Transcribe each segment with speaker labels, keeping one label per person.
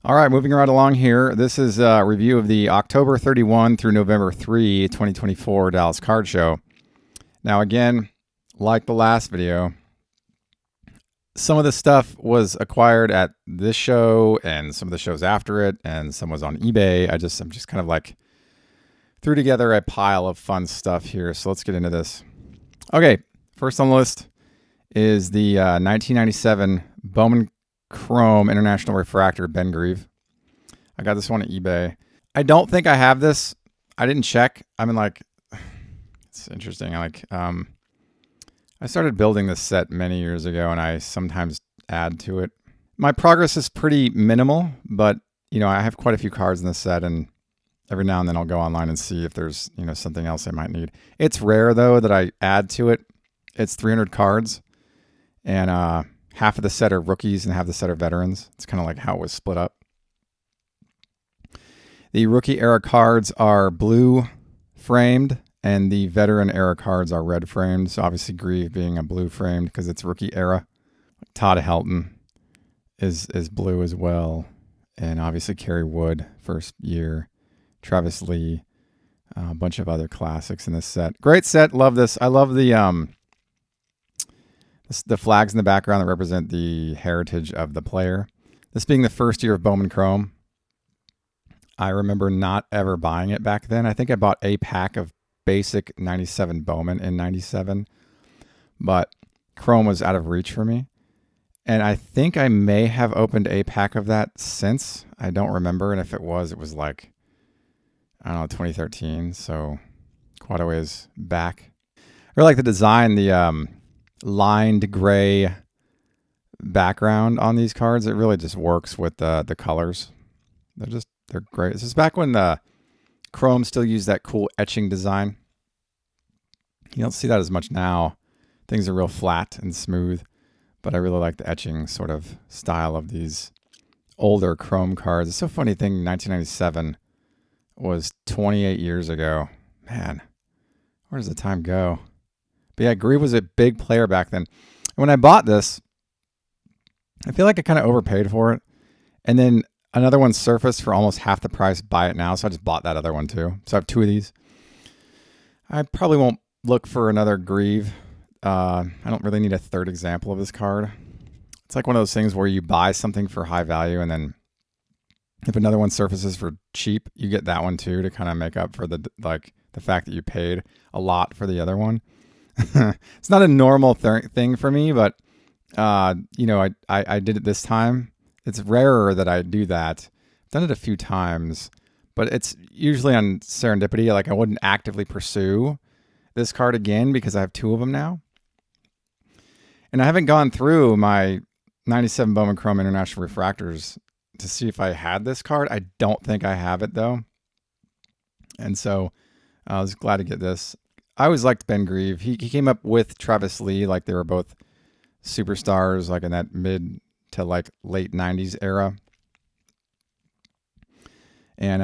Speaker 1: All right, moving right along here. This is a review of the October 31 through November 3, 2024 Dallas Card Show. Now, again, like the last video, some of this stuff was acquired at this show and some of the shows after it, and some was on eBay. I'm just kind of like threw together a pile of fun stuff here. So let's get into this. Okay, first on the list is the 1997 Bowman Chrome International Refractor Ben Grieve. I got this one at eBay. I don't think I have this. I didn't check. I mean, like, it's interesting. I started building this set many years ago, and I sometimes add to it. My progress is pretty minimal, but you know, I have quite a few cards in this set, and every now and then I'll go online and see if there's, you know, something else I might need. It's rare though that I add to it. It's 300 cards, and half of the set are rookies and half the set are veterans. It's kind of like how it was split up. The rookie era cards are blue framed, and the veteran era cards are red framed. So obviously Grieve being a blue framed because it's rookie era. Todd Helton is blue as well. And obviously Kerry Wood, first year. Travis Lee, a bunch of other classics in this set. Great set. Love this. I love the flags in the background that represent the heritage of the player. This being the first year of Bowman Chrome, I remember not ever buying it back then. I think I bought a pack of basic 97 Bowman in 97, but Chrome was out of reach for me. And I think I may have opened a pack of that since. I don't remember. And if it was like, I don't know, 2013. So quite a ways back. I really like the design, the lined gray background on these cards. It really just works with the colors. They're great. This is back when the Chrome still used that cool etching design. You don't see that as much now. Things are real flat and smooth, but I really like the etching sort of style of these older Chrome cards. It's so funny thing, 1997 was 28 years ago. Man, where does the time go? But yeah, Grieve was a big player back then. And when I bought this, I feel like I kind of overpaid for it. And then another one surfaced for almost half the price. Buy it now. So I just bought that other one too. So I have two of these. I probably won't look for another Grieve. I don't really need a third example of this card. It's like one of those things where you buy something for high value, and then if another one surfaces for cheap, you get that one too to kind of make up for the fact that you paid a lot for the other one. It's not a normal thing for me, but you know, I did it this time. It's rarer that I do that. I've done it a few times, but it's usually on serendipity. Like I wouldn't actively pursue this card again because I have two of them now. And I haven't gone through my 97 Bowman Chrome International Refractors to see if I had this card. I don't think I have it though. And so I was glad to get this. I always liked Ben Grieve. He came up with Travis Lee, like they were both superstars, like in that mid to like late 90s era. And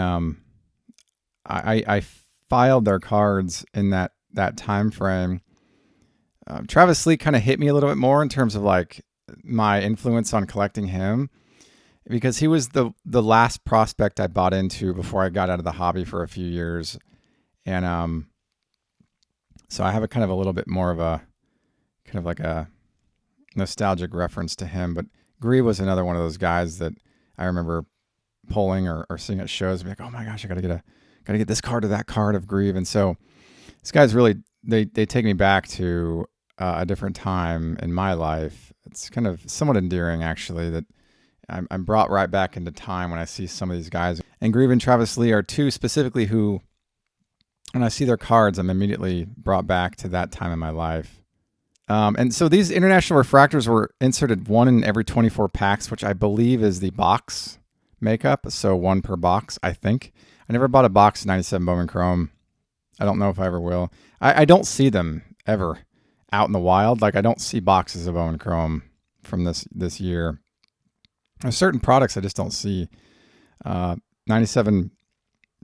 Speaker 1: I filed their cards in that time frame. Travis Lee kind of hit me a little bit more in terms of like my influence on collecting him, because he was the last prospect I bought into before I got out of the hobby for a few years. And so I have a kind of a little bit more of a kind of like a nostalgic reference to him. But Grieve was another one of those guys that I remember pulling or seeing at shows and be like, oh my gosh, I gotta get this card or that card of Grieve. And so these guys really, they take me back to a different time in my life. It's kind of somewhat endearing actually that I'm brought right back into time when I see some of these guys. And Grieve and Travis Lee are two specifically who, when I see their cards, I'm immediately brought back to that time in my life. And so these international refractors were inserted one in every 24 packs, which I believe is the box makeup. So one per box, I think. I never bought a box of 97 Bowman Chrome. I don't know if I ever will. I don't see them ever out in the wild. Like I don't see boxes of Bowman Chrome from this year. There's certain products I just don't see. 97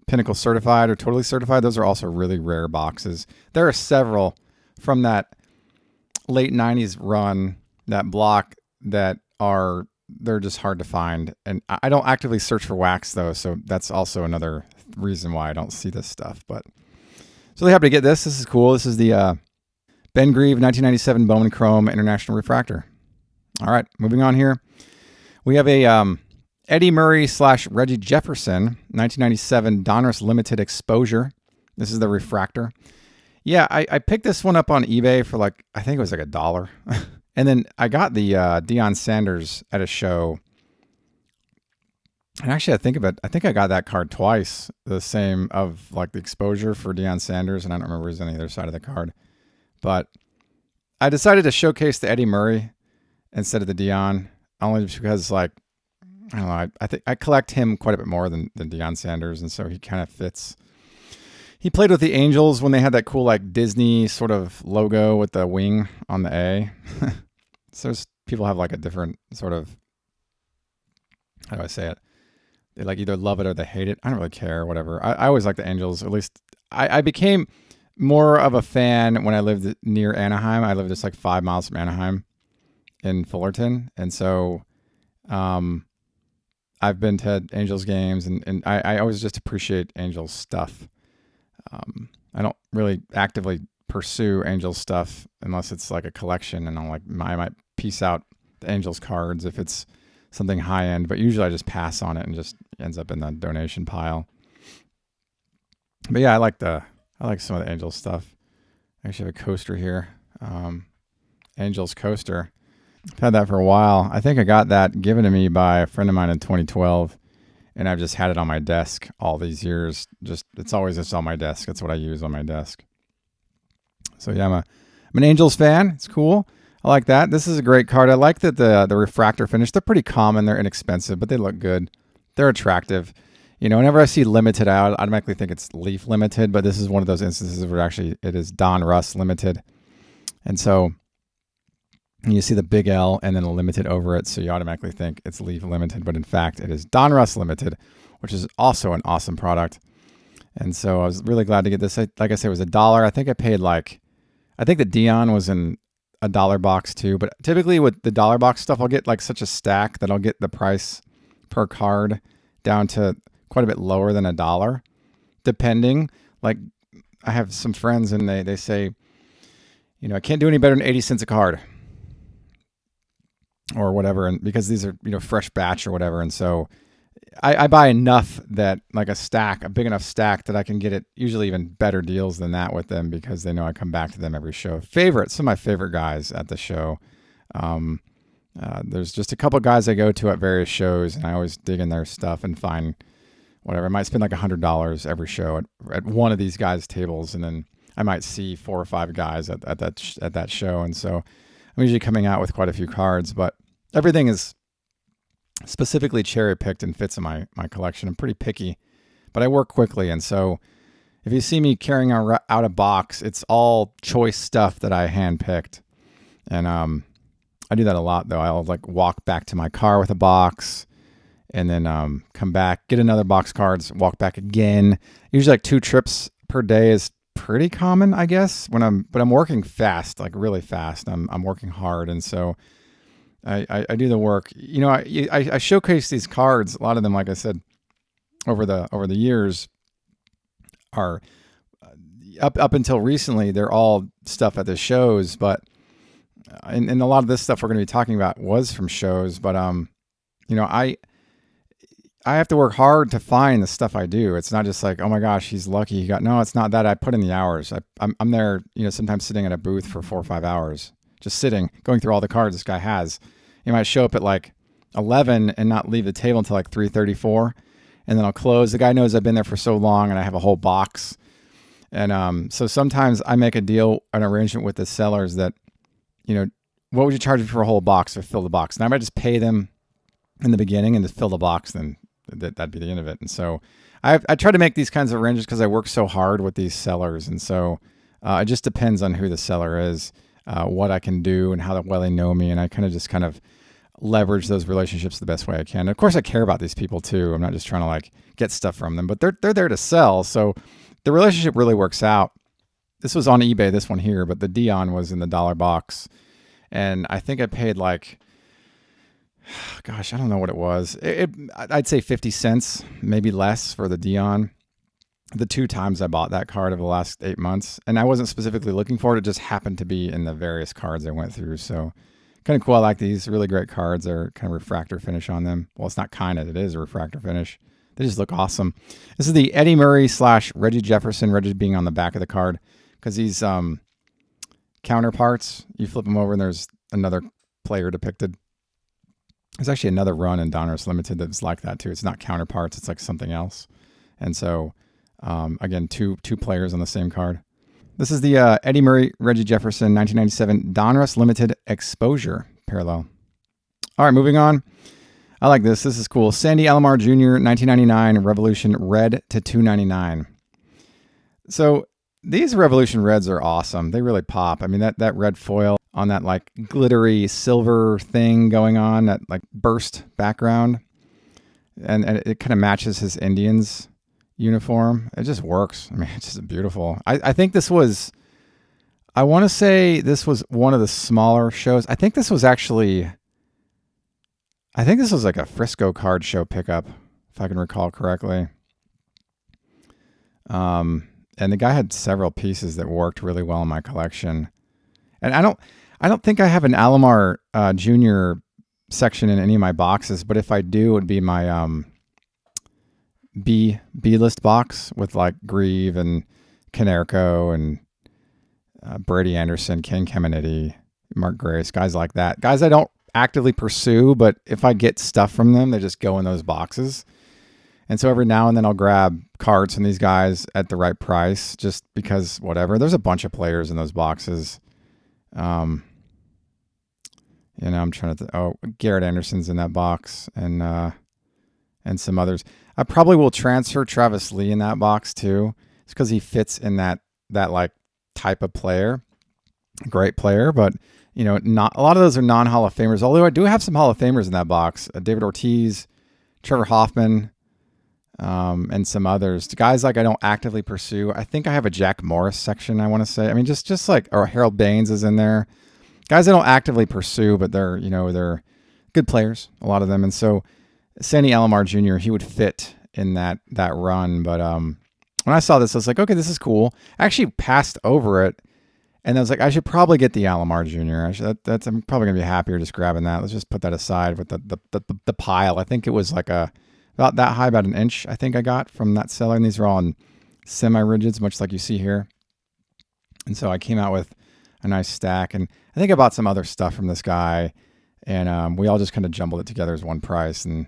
Speaker 1: Pinnacle Certified or Totally Certified, those are also really rare boxes. There are several from that late 90s run, that block, that are they're just hard to find. And I don't actively search for wax though, so that's also another reason why I don't see this stuff. But so really happy to get this. This is cool. This is the Ben Grieve 1997 Bowman Chrome International Refractor. All right, moving on here. We have a Eddie Murray / Reggie Jefferson 1997 Donruss Limited Exposure. This is the refractor. Yeah, I picked this one up on eBay for like, I think it was like $1. And then I got the Deion Sanders at a show. And actually, I think I got that card twice. The same of like the exposure for Deion Sanders, and I don't remember who's on either side of the card. But I decided to showcase the Eddie Murray instead of the Deion, only because like, I don't know, I think I collect him quite a bit more than Deion Sanders, and so he kind of fits. He played with the Angels when they had that cool like Disney sort of logo with the wing on the A. So people have like a different sort of, how do I say it? They like either love it or they hate it. I don't really care, whatever. I always like the Angels. At least I became more of a fan when I lived near Anaheim. I lived just like 5 miles from Anaheim in Fullerton. And so I've been to Angels games and I always just appreciate Angels stuff. I don't really actively pursue Angels stuff unless it's like a collection, and I might piece out the Angels cards if it's something high end, but usually I just pass on it and just ends up in the donation pile. But yeah, I like some of the Angels stuff. I actually have a coaster here. Angels coaster. I've had that for a while. I think I got that given to me by a friend of mine in 2012. And I've just had it on my desk all these years. It's always just on my desk. That's what I use on my desk. So yeah, I'm an Angels fan. It's cool. I like that. This is a great card. I like that the refractor finish. They're pretty common. They're inexpensive, but they look good. They're attractive. You know, whenever I see limited out, I automatically think it's Leaf limited, but this is one of those instances where actually it is Donruss limited. And so you see the big L and then a limited over it, so you automatically think it's Leaf limited, but in fact it is Donruss limited, which is also an awesome product. And so I was really glad to get this. Like I said, it was $1. I think the Deion was in $1 box too, but typically with the $1 box stuff, I'll get like such a stack that I'll get the price per card down to quite a bit lower than $1, depending. Like I have some friends and they say, you know, I can't do any better than 80 cents a card or whatever, and because these are, you know, fresh batch or whatever. And so I buy enough that like a big enough stack that I can get it usually even better deals than that with them because they know I come back to them every show. Some of my favorite guys at the show. There's just a couple guys I go to at various shows, and I always dig in their stuff and find whatever. I might spend like $100 every show at one of these guys' tables, and then I might see 4 or 5 guys at that show. And so I'm usually coming out with quite a few cards, but everything is specifically cherry picked and fits in my collection. I'm pretty picky, but I work quickly. And so if you see me carrying out a box, it's all choice stuff that I hand picked. And I do that a lot though. I'll like walk back to my car with a box and then come back, get another box cards, walk back again. Usually like 2 trips per day is pretty common, I guess, but I'm working fast, like really fast. I'm working hard. And so I do the work. You know, I showcase these cards. A lot of them, like I said, over the years, are up until recently. They're all stuff at the shows, but and a lot of this stuff we're going to be talking about was from shows. But you know, I have to work hard to find the stuff I do. It's not just like, oh my gosh, he's lucky he got. No, it's not that. I put in the hours. I'm there. You know, sometimes sitting at a booth for 4 or 5 hours. Just sitting, going through all the cards this guy has. He might show up at like 11 and not leave the table until like 3:34, and then I'll close. The guy knows I've been there for so long, and I have a whole box. And so sometimes I make an arrangement with the sellers that, you know, what would you charge me for a whole box or fill the box? And I might just pay them in the beginning and just fill the box, then that'd be the end of it. And so I try to make these kinds of arrangements because I work so hard with these sellers, and so it just depends on who the seller is. What I can do and how well they know me. And I kind of leverage those relationships the best way I can. And of course I care about these people too. I'm not just trying to like get stuff from them, but they're there to sell. So the relationship really works out. This was on eBay, this one here, but the Deion was in the $1 box. And I think I paid like, gosh, I don't know what it was. I'd say 50 cents, maybe less for the Dion. The 2 times I bought that card over the last 8 months, and I wasn't specifically looking for it. It just happened to be in the various cards I went through. So kind of cool. I like these really great cards. They're kind of refractor finish on them. Well, it's not kind of, it is a refractor finish. They just look awesome. This is the Eddie Murray / Reggie Jefferson. Reggie being on the back of the card because these counterparts, you flip them over and there's another player depicted. There's actually another run in Donruss Limited that's like that too. It's not counterparts, it's like something else. And so, again, two players on the same card. This is the Eddie Murray, Reggie Jefferson, 1997 Donruss Limited Exposure Parallel. All right, moving on. I like this. This is cool. Sandy Alomar Jr., 1999 Revolution Red to 299. So these Revolution Reds are awesome. They really pop. I mean, that red foil on that like glittery silver thing going on, that like burst background, and it kind of matches his Indians uniform. It just works. I mean, it's just beautiful. I think this was, I want to say this was one of the smaller shows. I think this was like a Frisco card show pickup, if I can recall correctly. And the guy had several pieces that worked really well in my collection. And I don't think I have an Alomar Jr. section in any of my boxes, but if I do, it would be my B list box with like Grieve and Canerco and Brady Anderson, Ken Caminiti, Mark Grace, guys like that. Guys I don't actively pursue, but if I get stuff from them, they just go in those boxes. And so every now and then I'll grab cards from these guys at the right price, just because whatever. There's a bunch of players in those boxes. I'm trying to. Garrett Anderson's in that box, and some others. I probably will transfer Travis Lee in that box too. It's because he fits in that like type of player. Great player, but not a lot of those are non-Hall of Famers. Although I do have some Hall of Famers in that box: David Ortiz, Trevor Hoffman, and some others. Guys like I don't actively pursue. I think I have a Jack Morris section. I want to say. I mean, just like or Harold Baines is in there. Guys I don't actively pursue, but they're good players, a lot of them. And so Sandy Alomar Jr., he would fit in that run. But when I saw this, I was like, okay, this is cool. I actually passed over it, and I was like, I should probably get the Alomar Jr. I'm probably gonna be happier just grabbing that. Let's just put that aside with the pile. I think it was like about that high, about an inch. I think I got from that seller, and these are all in semi-rigids, much like you see here. And so I came out with a nice stack, and I think I bought some other stuff from this guy, and we all just kind of jumbled it together as one price, and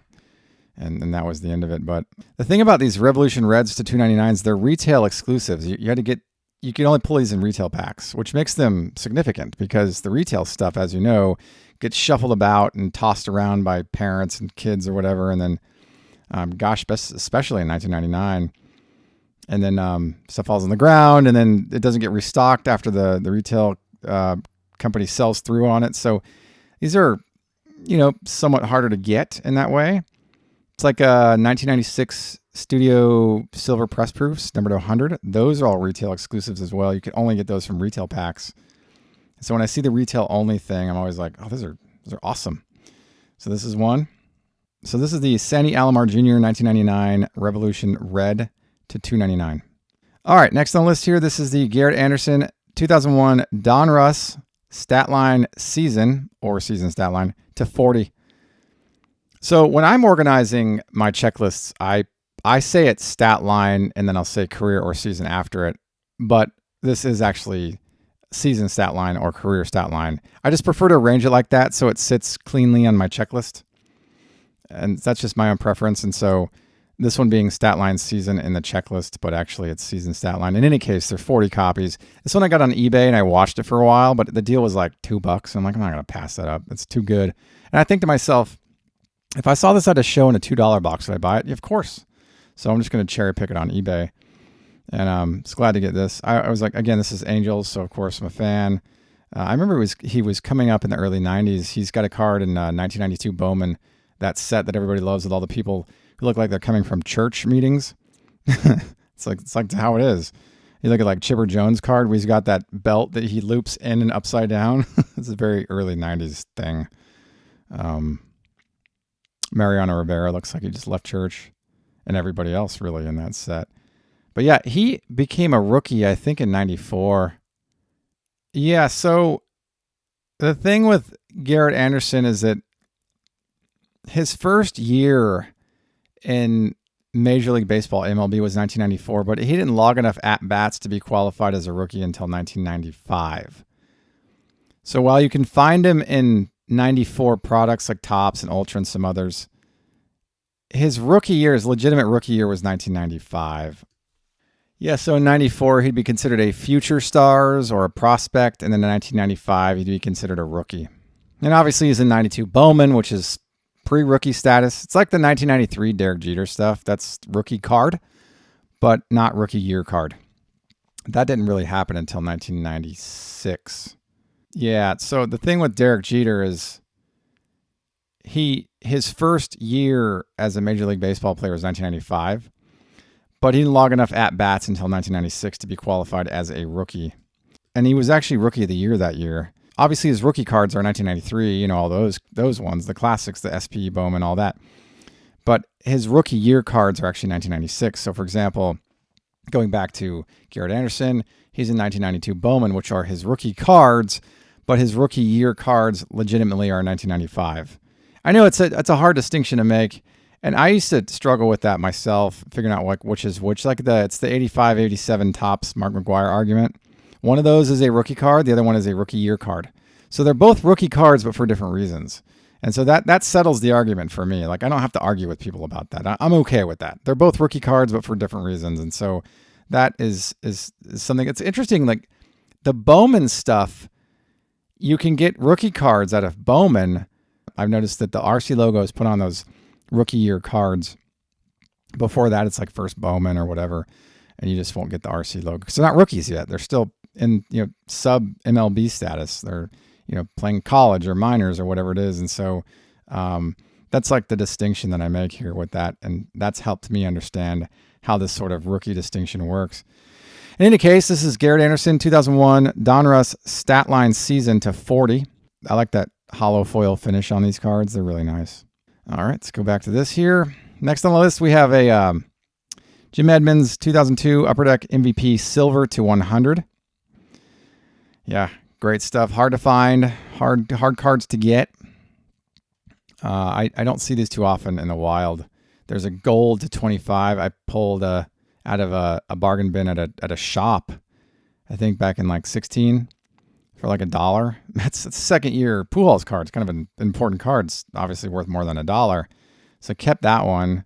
Speaker 1: that was the end of it. But the thing about these Revolution Reds to 299s, they're retail exclusives. You can only pull these in retail packs, which makes them significant because the retail stuff, as you know, gets shuffled about and tossed around by parents and kids or whatever, and then especially in 1999. And then stuff falls on the ground, and then it doesn't get restocked after the retail company sells through on it. So these are, somewhat harder to get in that way. It's like 1996 Studio Silver Press Proofs, numbered 100. Those are all retail exclusives as well. You can only get those from retail packs. So when I see the retail only thing, I'm always like, oh, those are awesome. So this is one. So this is the Sandy Alomar Jr. 1999 Revolution Red to 299. All right, next on the list here, this is the Garrett Anderson 2001 Donruss stat line season stat line to 40. So when I'm organizing my checklists, I say it's stat line and then I'll say career or season after it. But this is actually season stat line or career stat line. I just prefer to arrange it like that so it sits cleanly on my checklist. And that's just my own preference. And so this one being stat line season in the checklist, but actually it's season stat line. In any case, there are 40 copies. This one I got on eBay and I watched it for a while, but the deal was like $2. I'm like, I'm not going to pass that up. It's too good. And I think to myself, if I saw this at a show in a $2 box, would I buy it? Yeah, of course. So I'm just going to cherry pick it on eBay. And just glad to get this. I was like, again, this is Angels, so of course I'm a fan. I remember he was coming up in the early 90s. He's got a card in 1992 Bowman, that set that everybody loves with all the people who look like they're coming from church meetings. It's like how it is. You look at like Chipper Jones' card where he's got that belt that he loops in and upside down. It's a very early 90s thing. Mariano Rivera looks like he just left church, and everybody else really in that set. But yeah, he became a rookie, I think, in 94. Yeah, so the thing with Garrett Anderson is that his first year in Major League Baseball, MLB, was 1994, but he didn't log enough at-bats to be qualified as a rookie until 1995. So while you can find him in 94 products like Topps and Ultra and some others, his rookie year, his legitimate rookie year, was 1995. Yeah, so in 94, he'd be considered a future stars or a prospect, and then in 1995, he'd be considered a rookie. And obviously, he's in 92 Bowman, which is pre-rookie status. It's like the 1993 Derek Jeter stuff. That's rookie card, but not rookie year card. That didn't really happen until 1996. Yeah, so the thing with Derek Jeter is his first year as a Major League Baseball player was 1995. But he didn't log enough at-bats until 1996 to be qualified as a rookie. And he was actually Rookie of the Year that year. Obviously, his rookie cards are 1993, all those ones, the classics, the SP, Bowman, all that. But his rookie year cards are actually 1996. So, for example, going back to Garrett Anderson, he's in 1992 Bowman, which are his rookie cards, but his rookie year cards legitimately are 1995. I know it's a hard distinction to make. And I used to struggle with that myself, figuring out which is which. It's the 85, 87 Topps Mark McGwire argument. One of those is a rookie card. The other one is a rookie year card. So they're both rookie cards, but for different reasons. And so that settles the argument for me. I don't have to argue with people about that. I'm okay with that. They're both rookie cards, but for different reasons. And so that is something that's interesting. The Bowman stuff, you can get rookie cards out of Bowman. I've noticed that the RC logo is put on those rookie year cards. Before that, it's like first Bowman or whatever, and you just won't get the RC logo because they're not rookies yet. They're still in sub MLB status. They're playing college or minors or whatever it is, and so that's like the distinction that I make here with that, and that's helped me understand how this sort of rookie distinction works. In any case, this is Garrett Anderson, 2001 Donruss stat line season to 40. I like that hollow foil finish on these cards. They're really nice. All right, let's go back to this here. Next on the list, we have a Jim Edmonds 2002 Upper Deck MVP Silver to 100. Yeah, great stuff. Hard to find, hard cards to get. I don't see these too often in the wild. There's a gold to 25 I pulled out of a bargain bin at a shop, I think back in 16. For $1. That's the second year Pujols card. It's kind of an important card. It's obviously worth more than $1. So kept that one.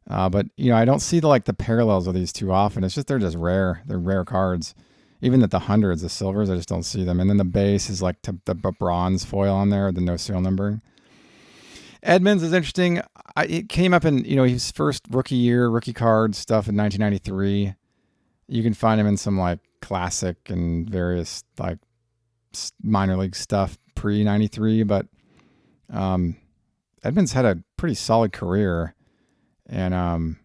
Speaker 1: But I don't see the parallels of these too often. It's just they're just rare. They're rare cards. Even at the hundreds, the silvers, I just don't see them. And then the base is the bronze foil on there, the no serial numbering. Edmonds is interesting. It came up in his first rookie year, rookie card stuff in 1993. You can find him in some classic and various minor league stuff pre-93, but Edmonds had a pretty solid career, and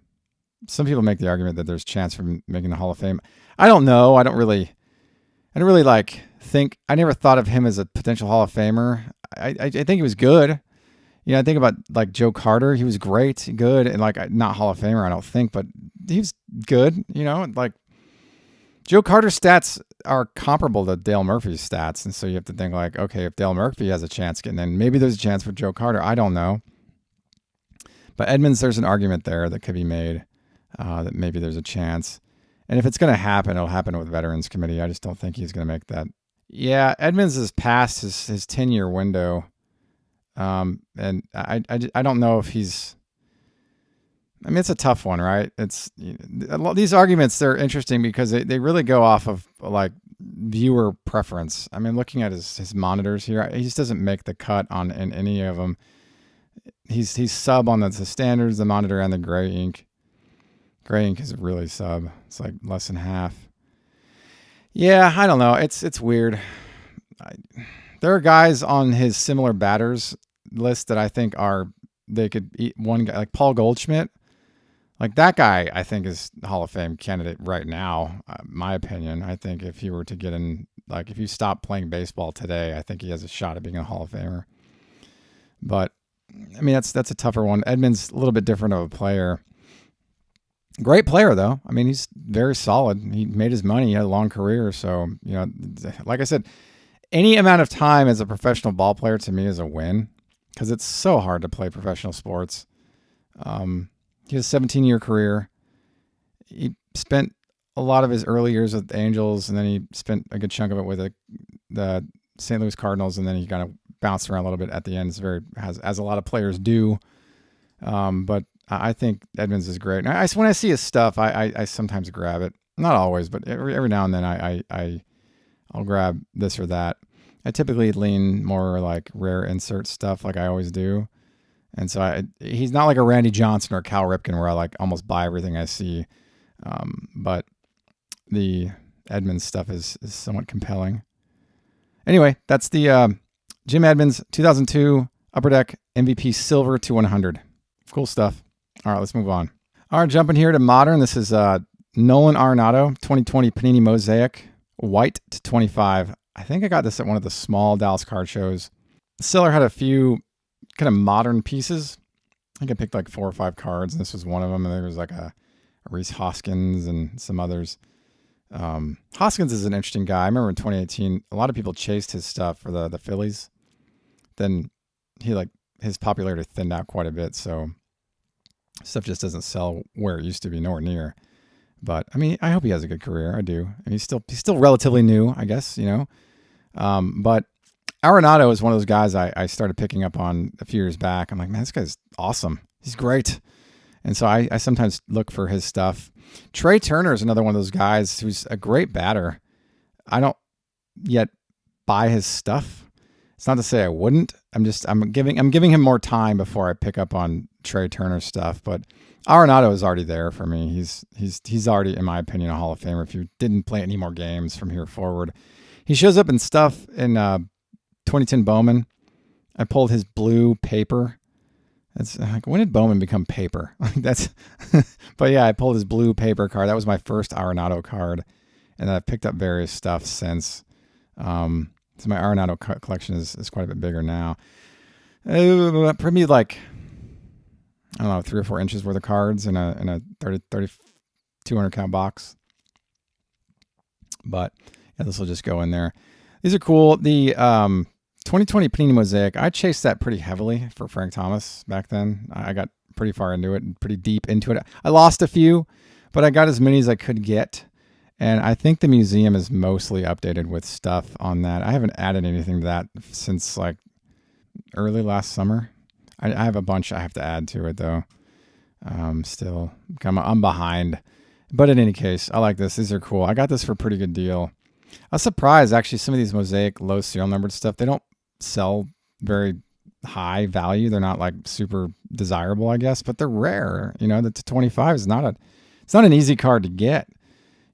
Speaker 1: some people make the argument that there's a chance for making the Hall of Fame. I don't know. I don't really think. I never thought of him as a potential Hall of Famer. I think he was good. I think about Joe Carter. He was great, good, and not Hall of Famer, I don't think, but he was good. Joe Carter's stats are comparable to Dale Murphy's stats. And so you have to think okay, if Dale Murphy has a chance getting in, maybe there's a chance for Joe Carter. I don't know. But Edmonds, there's an argument there that could be made that maybe there's a chance. And if it's going to happen, it'll happen with Veterans Committee. I just don't think he's going to make that. Yeah, Edmonds is past his 10-year window. And I don't know if he's... it's a tough one, right? It's these arguments, they're interesting because they really go off of viewer preference. Looking at his monitors here, he just doesn't make the cut on in any of them. He's sub on the standards, the monitor, and the gray ink. Gray ink is really sub. It's less than half. Yeah, I don't know. It's weird. There are guys on his similar batters list that I think they could eat one guy Paul Goldschmidt. That guy, I think, is Hall of Fame candidate right now. My opinion. I think if he were to get in, if you stop playing baseball today, I think he has a shot at being a Hall of Famer. But I mean, that's a tougher one. Edman's a little bit different of a player. Great player though. I mean, he's very solid. He made his money. He had a long career. So like I said, any amount of time as a professional ball player to me is a win because it's so hard to play professional sports. He has a 17-year career. He spent a lot of his early years with the Angels, and then he spent a good chunk of it with the St. Louis Cardinals, and then he kind of bounced around a little bit at the end. It's as a lot of players do. But I think Edmonds is great. And when I see his stuff, I sometimes grab it. Not always, but every now and then I'll grab this or that. I typically lean more like rare insert stuff, like I always do. And so he's not like a Randy Johnson or a Cal Ripken where I like almost buy everything I see. But the Edmonds stuff is somewhat compelling. Anyway, that's the Jim Edmonds 2002 Upper Deck MVP Silver to 100. Cool stuff. All right, let's move on. All right, jumping here to modern. This is Nolan Arenado 2020 Panini Mosaic White to 25. I think I got this at one of the small Dallas card shows. The seller had a few kind of modern pieces. I think I picked like 4 or 5 cards, and this was one of them. And there was like a Reese Hoskins and some others. Hoskins is an interesting guy. I remember in 2018, a lot of people chased his stuff for the Phillies. Then his popularity thinned out quite a bit, so stuff just doesn't sell where it used to be, nowhere near. But I mean, I hope he has a good career. I do. And he's still relatively new, I guess, But Arenado is one of those guys I started picking up on a few years back. I'm like, man, this guy's awesome. He's great. And so I sometimes look for his stuff. Trey Turner is another one of those guys who's a great batter. I don't yet buy his stuff. It's not to say I wouldn't. I'm giving him more time before I pick up on Trey Turner stuff. But Arenado is already there for me. He's already, in my opinion, a Hall of Famer. If you didn't play any more games from here forward, he shows up in stuff in 2010 Bowman. I pulled his blue paper. It's like, when did Bowman become paper? But yeah, I pulled his blue paper card. That was my first Arenado card, and I've picked up various stuff since. So my Arenado collection is quite a bit bigger now. Probably like, I don't know, 3 or 4 inches worth of cards in a 200 count box. But yeah, this will just go in there. These are cool. The 2020 Panini Mosaic, I chased that pretty heavily for Frank Thomas back then. I got pretty far into it and pretty deep into it. I lost a few, but I got as many as I could get. And I think the museum is mostly updated with stuff on that. I haven't added anything to that since like early last summer. I have a bunch I have to add to it though. Still, I'm behind. But in any case, I like this. These are cool. I got this for a pretty good deal. I was surprised actually some of these Mosaic low serial numbered stuff, they don't sell very high value. They're not like super desirable, I guess, but they're rare. The 25 is it's not an easy card to get.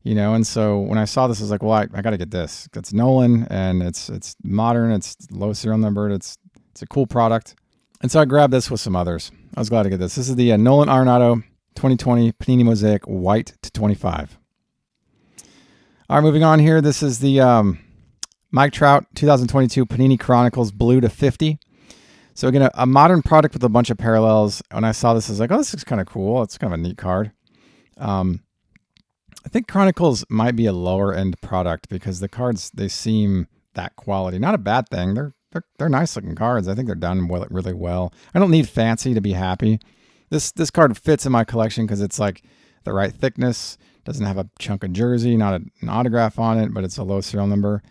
Speaker 1: And so when I saw this, I was like, well, I got to get this. It's Nolan, and it's modern. It's low serial numbered. It's a cool product. And so I grabbed this with some others. I was glad to get this. This is the Nolan Arenado 2020 Panini Mosaic White to 25. All right, moving on here. This is the Mike Trout 2022 Panini Chronicles Blue to 50. So again, a modern product with a bunch of parallels. When I saw this, I was like, oh, this is kind of cool. It's kind of a neat card. I think Chronicles might be a lower end product because the cards, they seem that quality. Not a bad thing. They're nice looking cards. I think they're done really well. I don't need fancy to be happy. This card fits in my collection because it's like the right thickness. Doesn't have a chunk of jersey, not an autograph on it, but it's a low serial number.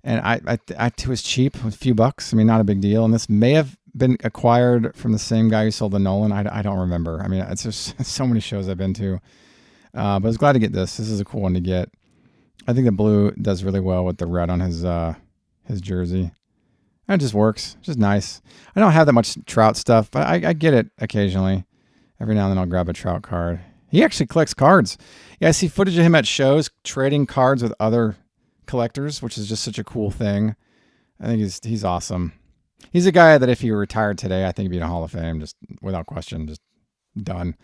Speaker 1: And it was cheap, a few bucks. I mean, not a big deal. And this may have been acquired from the same guy who sold the Nolan. I don't remember. I mean, it's just so many shows I've been to. But I was glad to get this. This is a cool one to get. I think the blue does really well with the red on his jersey. And it just works. It's just nice. I don't have that much Trout stuff, but I get it occasionally. Every now and then I'll grab a Trout card. He actually collects cards. Yeah, I see footage of him at shows trading cards with other collectors, which is just such a cool thing. I think he's awesome. He's a guy that if he retired today, I think he'd be in a Hall of Fame, just without question, just done.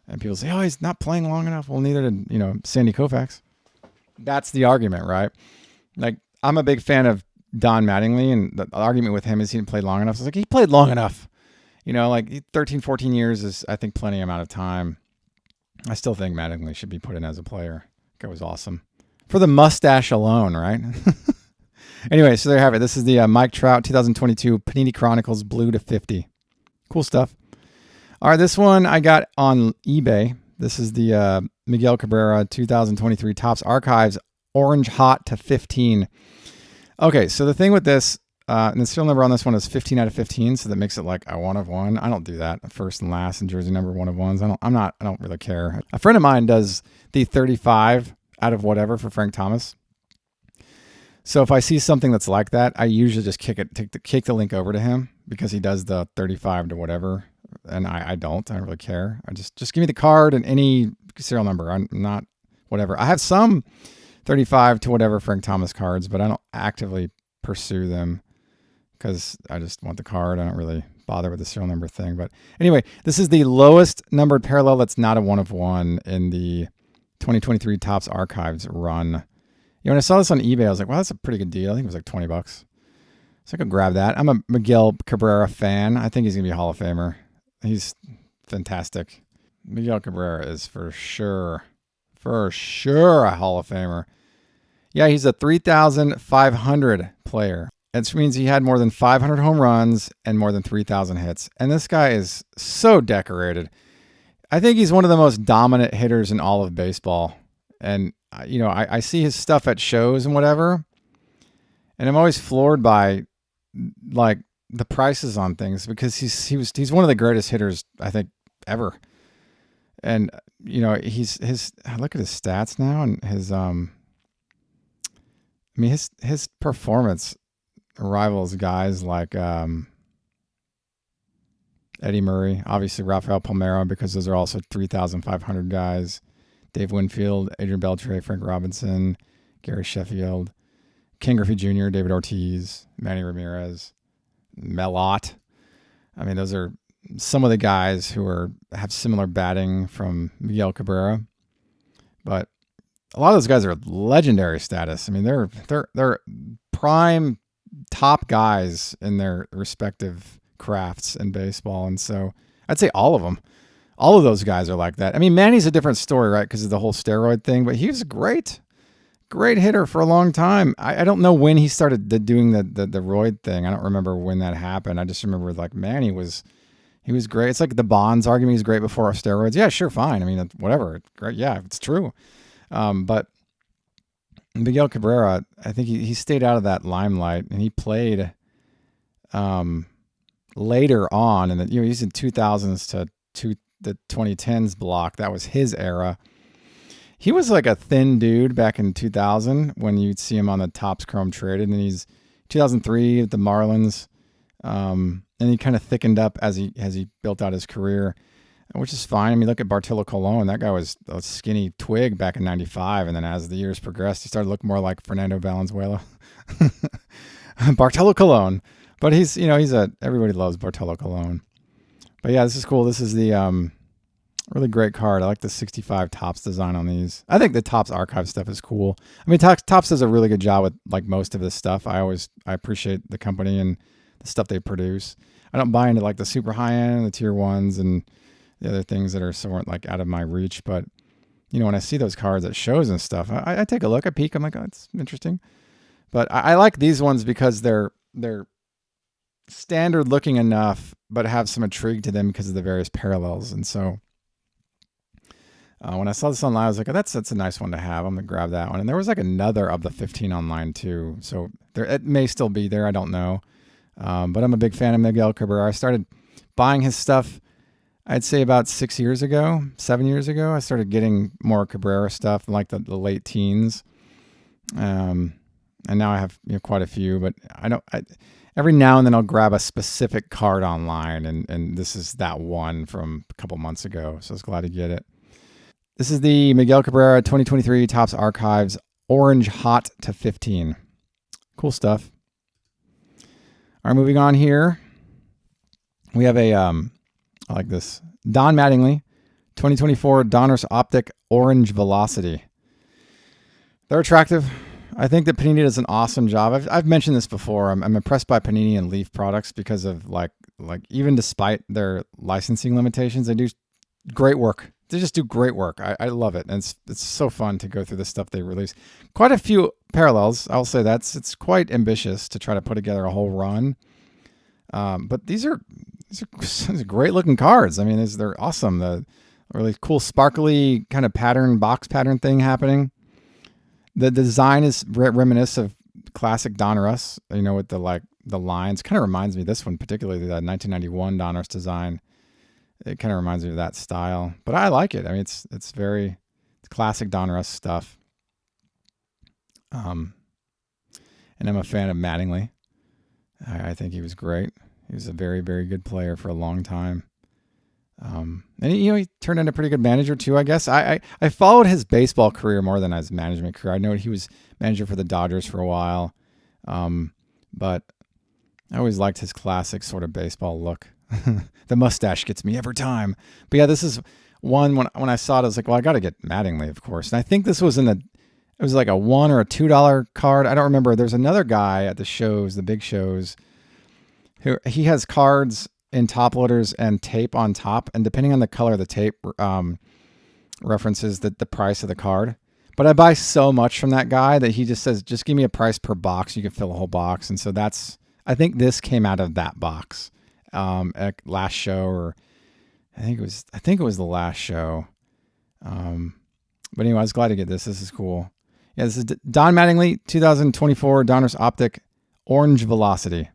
Speaker 1: And people say, oh, he's not playing long enough. Well, neither did, Sandy Koufax. That's the argument, right? Like, I'm a big fan of Don Mattingly, and the argument with him is he didn't play long enough. I was like, he played long enough. like 13, 14 years is, I think, plenty amount of time. I still think Mattingly should be put in as a player. That was awesome. For the mustache alone, right? Anyway, so there you have it. This is the Mike Trout 2022 Panini Chronicles Blue to 50. Cool stuff. All right, this one I got on eBay. This is the Miguel Cabrera 2023 Topps Archives Orange Hot to 15. Okay, so the thing with this, and the serial number on this one is 15 out of 15, so that makes it like a 1 of 1. I don't do that, first and last and jersey number 1 of 1s. I don't really care. A friend of mine does the 35 out of whatever for Frank Thomas. So if I see something that's like that, I usually just kick the link over to him because he does the 35 to whatever, and I don't really care. I just give me the card and any serial number. I'm not whatever. I have some 35 to whatever Frank Thomas cards, but I don't actively pursue them because I just want the card. I don't really bother with the serial number thing. But anyway, this is the lowest numbered parallel that's not a 1 of 1 in the 2023 Topps Archives run. When I saw this on eBay, I was like, wow, that's a pretty good deal. I think it was like $20. So I could grab that. I'm a Miguel Cabrera fan. I think he's going to be a Hall of Famer. He's fantastic. Miguel Cabrera is for sure a Hall of Famer. Yeah, he's a 3,500 player. It means he had more than 500 home runs and more than 3,000 hits. And this guy is so decorated. I think he's one of the most dominant hitters in all of baseball. And, I see his stuff at shows and whatever, and I'm always floored by, like, the prices on things because he's one of the greatest hitters, I think, ever. And, look at his stats now and his performance rivals guys like Eddie Murray, obviously Rafael Palmeiro, because those are also 3,500 guys. Dave Winfield, Adrian Beltre, Frank Robinson, Gary Sheffield, Ken Griffey Jr., David Ortiz, Manny Ramirez, Melott. I mean, those are some of the guys who have similar batting from Miguel Cabrera. But a lot of those guys are legendary status. I mean, they're prime top guys in their respective crafts in baseball. And so I'd say all of them. All of those guys are like that. I mean, Manny's a different story, right? Because of the whole steroid thing, but he was a great hitter for a long time. I don't know when he started doing the roid thing. I don't remember when that happened. I just remember like Manny he was great. It's like the Bonds argument. He's great before steroids. Yeah, sure, fine. I mean, whatever. Great. Yeah, it's true. But Miguel Cabrera, I think he stayed out of that limelight and he played later on, and he's in 2000s to the 2010s block. That was his era. He was like a thin dude back in 2000 when you'd see him on the Topps Chrome traded, and he's 2003 at the Marlins, and he kind of thickened up as he built out his career, which is fine. I mean, look at Bartolo Colon. That guy was a skinny twig back in 95, and then as the years progressed, he started to look more like Fernando Valenzuela. Bartolo Colon. But everybody loves Bartolo Colon. But yeah, this is cool. This is the really great card. I like the 65 Topps design on these. I think the Topps Archive stuff is cool. I mean, Topps does a really good job with like most of this stuff. I appreciate the company and the stuff they produce. I don't buy into like the super high end, the tier ones, and the other things that are sort of like out of my reach. But when I see those cards at shows and stuff, I take a look, I peek, I'm like, oh, it's interesting. But I like these ones because they're standard looking enough, but have some intrigue to them because of the various parallels. And so when I saw this online, I was like, oh, that's a nice one to have. I'm going to grab that one. And there was like another of the 15 online too. So it may still be there. I don't know. But I'm a big fan of Miguel Cabrera. I started buying his stuff, I'd say about 7 years ago. I started getting more Cabrera stuff in like the late teens. And now I have quite a few, but every now and then I'll grab a specific card online, and this is that one from a couple months ago. So I was glad to get it. This is the Miguel Cabrera 2023 Topps Archives Orange Hot to 15. Cool stuff. All right, moving on here. We have I like this. Don Mattingly 2024 Donruss Optic Orange Velocity. They're attractive. I think that Panini does an awesome job. I've mentioned this before. I'm impressed by Panini and Leaf products because of like like even despite their licensing limitations, they do great work. They just do great work. I love it, and it's so fun to go through the stuff they release. Quite a few parallels. I'll say it's quite ambitious to try to put together a whole run. But these are great looking cards. I mean, they're awesome. The really cool sparkly kind of box pattern thing happening. The design is reminiscent of classic Donruss, with the lines. Kind of reminds me, this one particularly, the 1991 Donruss design. It kind of reminds me of that style, but I like it. I mean, it's classic Donruss stuff. And I'm a fan of Mattingly. I think he was great. He was a very, very good player for a long time. And he turned into a pretty good manager too, I guess. I followed his baseball career more than his management career. I know he was manager for the Dodgers for a while. But I always liked his classic sort of baseball look. The mustache gets me every time. But yeah, this is one when I saw it, I was like, well, I got to get Mattingly, of course. And I think this was it was like a $1 or a $2 card. I don't remember. There's another guy at the shows, the big shows, who he has cards in top loaders and tape on top, and depending on the color of the tape, references the price of the card. But I buy so much from that guy that he just says, just give me a price per box. You can fill a whole box. And so I think this came out of that box. At last show, or I think it was the last show. But anyway, I was glad to get this. This is cool. Yeah, this is Don Mattingly, 2024 Donruss Optic Orange Velocity.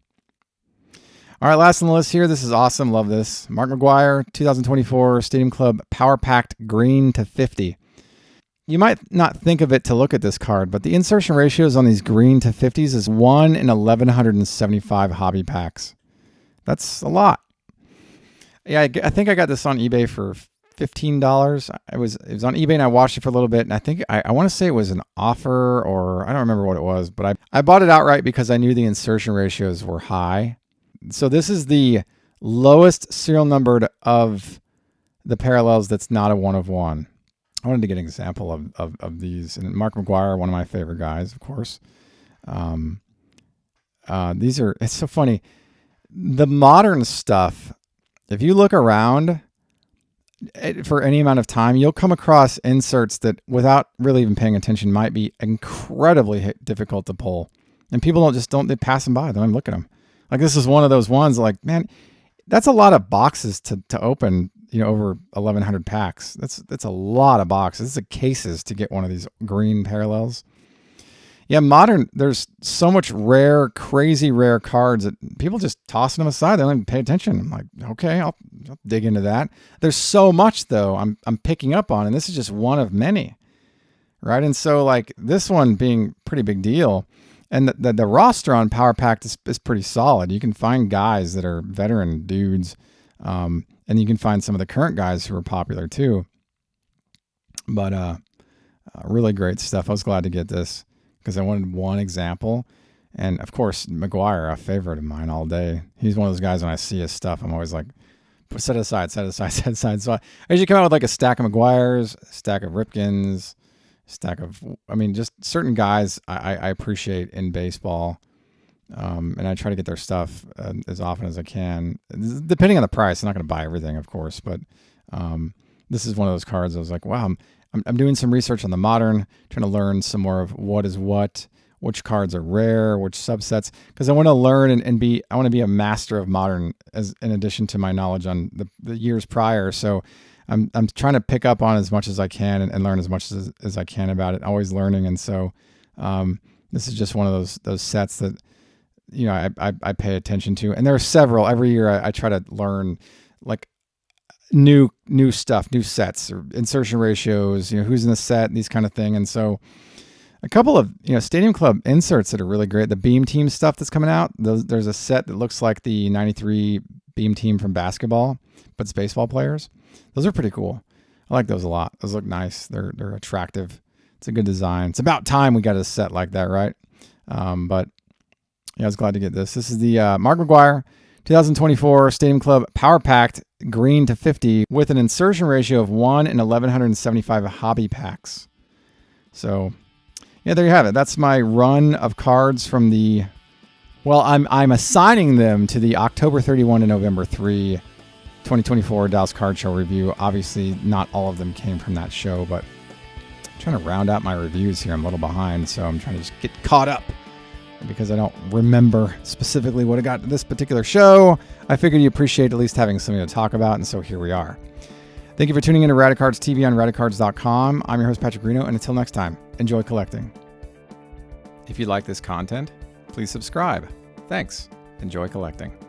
Speaker 1: All right, last on the list here. This is awesome. Love this. Mark McGwire, 2024 Stadium Club Power Packed Green to 50. You might not think of it to look at this card, but the insertion ratios on these green to 50s is 1 in 1,175 hobby packs. That's a lot. Yeah, I think I got this on eBay for $15. It was on eBay, and I watched it for a little bit, and I think I want to say it was an offer, or I don't remember what it was, but I bought it outright because I knew the insertion ratios were high. So this is the lowest serial numbered of the parallels that's not a 1 of 1. I wanted to get an example of these. And Mark McGwire, one of my favorite guys, of course. It's so funny. The modern stuff, if you look around for any amount of time, you'll come across inserts that, without really even paying attention, might be incredibly difficult to pull. And people they pass them by. They don't even look at them. Like, this is one of those ones, like, man, that's a lot of boxes to open, over 1,100 packs. That's a lot of boxes. It's cases to get one of these green parallels. Yeah, modern, there's so much crazy rare cards that people just tossing them aside. They don't even pay attention. I'm like, okay, I'll dig into that. There's so much, though, I'm picking up on, and this is just one of many, right? And so, like, this one being pretty big deal, and the roster on Power Pack is pretty solid. You can find guys that are veteran dudes, and you can find some of the current guys who are popular, too. But really great stuff. I was glad to get this, because I wanted one example. And of course, McGwire, a favorite of mine all day. He's one of those guys, when I see his stuff, I'm always like, set it aside. So I usually come out with like a stack of McGwires, a stack of Ripkins, just certain guys I appreciate in baseball. And I try to get their stuff as often as I can, depending on the price. I'm not going to buy everything, of course, but this is one of those cards I was like, wow, I'm doing some research on the modern, trying to learn some more of what is what, which cards are rare, which subsets, because I want to learn I want to be a master of modern, in addition to my knowledge on the years prior. So I'm trying to pick up on as much as I can and learn as much as I can about it. Always learning, and so this is just one of those sets that I pay attention to, and there are several every year. I try to learn like new stuff, new sets, or insertion ratios, who's in the set, these kind of thing. And so a couple of Stadium Club inserts that are really great. The Beam Team stuff that's coming out. There's a set that looks like the 93 Beam Team from basketball, but it's baseball players. Those are pretty cool. I like those a lot. Those look nice. They're attractive. It's a good design. It's about time we got a set like that, right? But yeah, I was glad to get this. This is the Mark McGwire 2024 Stadium Club Power Packed Green to 50 with an insertion ratio of 1 in 1,175 hobby packs. So, yeah, there you have it. That's my run of cards from the Well, I'm assigning them to the October 31 to November 3, 2024 Dallas Card Show review. Obviously, not all of them came from that show, but I'm trying to round out my reviews here. I'm a little behind, so I'm trying to just get caught up. Because I don't remember specifically what I got to this particular show, I figured you appreciate at least having something to talk about, and so here we are. Thank you for tuning in to Radicards TV on Radicards.com. I'm your host, Patrick Reno, and until next time, enjoy collecting. If you like this content, please subscribe. Thanks. Enjoy collecting.